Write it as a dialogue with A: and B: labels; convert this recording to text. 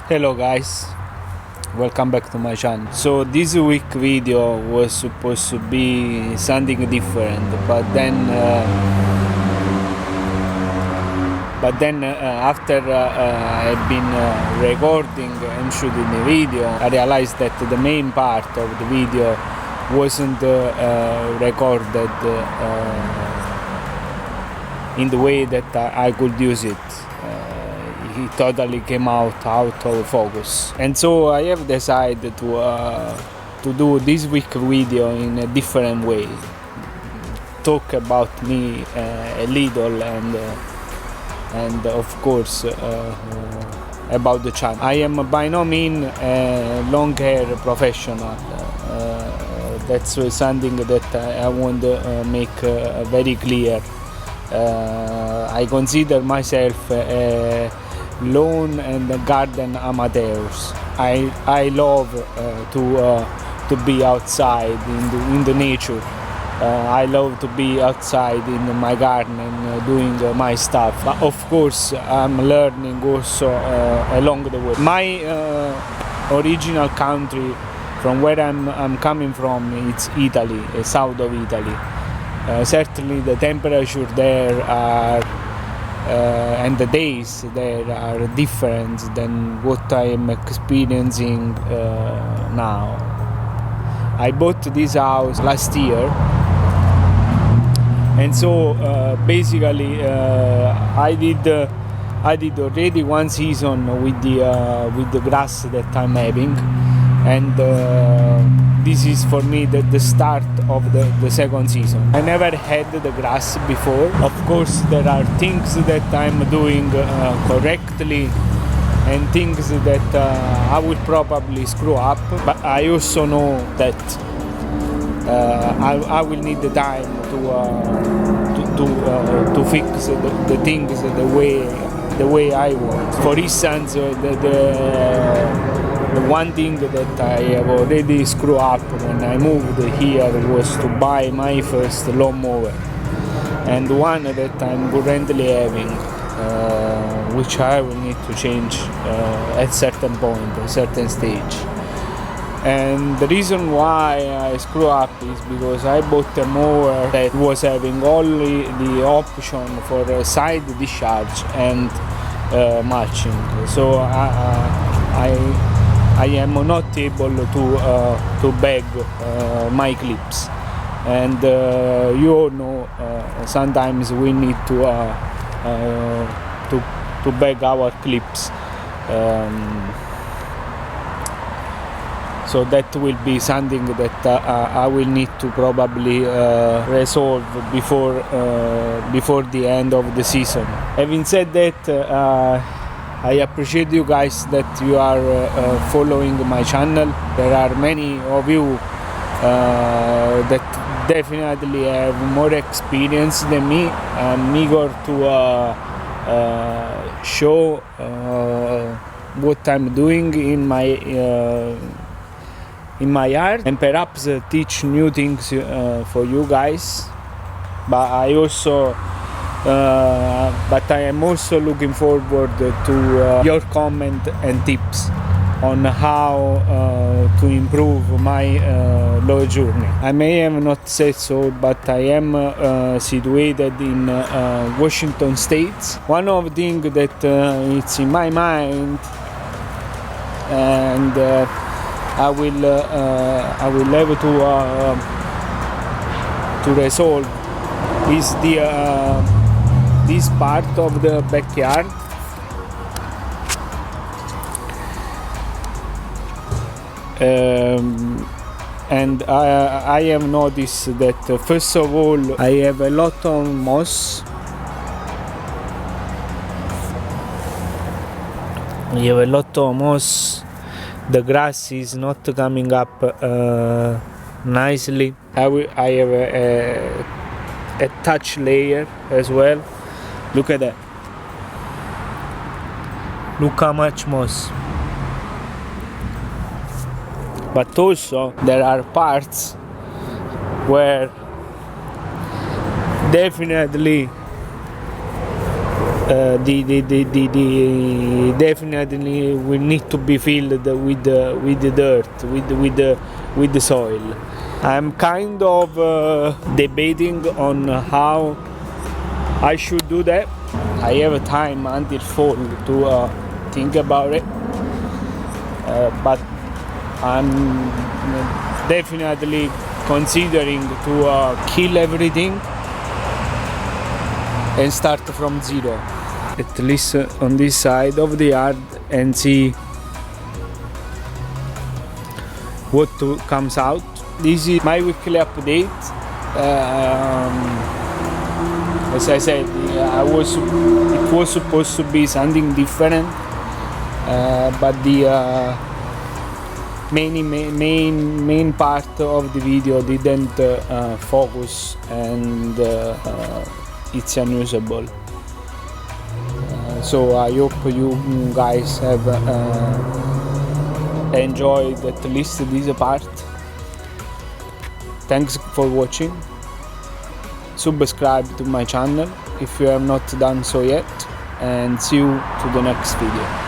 A: Hello guys, welcome back to my channel. So this week video was supposed to be something different, but then after I've been recording and shooting the video, I realized that the main part of the video wasn't recorded in the way that I could use it. It totally came out of focus, and so I have decided to do this week video in a different way, talk about me a little, and of course about the channel. I am by no means a long hair professional. That's something that I want to make very clear. I consider myself a lawn and garden amateurs. I love to be outside in the nature. I love to be outside in my garden and doing my stuff. Of course, I'm learning also along the way. My original country, from where I'm coming from, it's Italy, south of Italy. Certainly the temperature there are and the days there are different than what I am experiencing now. I bought this house last year, and so basically I did already one season with the grass that I'm having, and this is for me the start of the second season. I never had the grass before. Of course, there are things that I'm doing correctly and things that I will probably screw up, but I also know that I will need the time to fix the things the way I want. For instance, the one thing that I have already screwed up when I moved here was to buy my first lawnmower, and one that I'm currently having, which I will need to change at certain point, a certain stage. And the reason why I screw up is because I bought a mower that was having only the option for side discharge and mulching. So I am not able to bag my clips, and you all know sometimes we need to bag our clips. So that will be something that I will need to probably resolve before the end of the season. Having said that, I appreciate you guys that you are following my channel. There are many of you that definitely have more experience than me. I'm eager to show what I'm doing in my art, and perhaps teach new things for you guys. But I am also looking forward to your comment and tips on how to improve my law journey. I may have not said so, but I am situated in Washington State. One of the things that it's in my mind, and I will have to resolve, is this part of the backyard. And I have noticed that first of all I have a lot of moss. The grass is not coming up nicely. I have a touch layer as well. Look at that. Look how much moss. But also there are parts where definitely definitely will need to be filled with the dirt, with the soil. I'm kind of debating on how I should do that. I have time until fall to think about it, but I'm definitely considering to kill everything and start from zero, at least on this side of the yard, and see what comes out. This is my weekly update. As I said, it was supposed to be something different, but the main part of the video didn't focus, and it's unusable. So I hope you guys have enjoyed at least this part. Thanks for watching. Subscribe to my channel if you have not done so yet, and see you to the next video.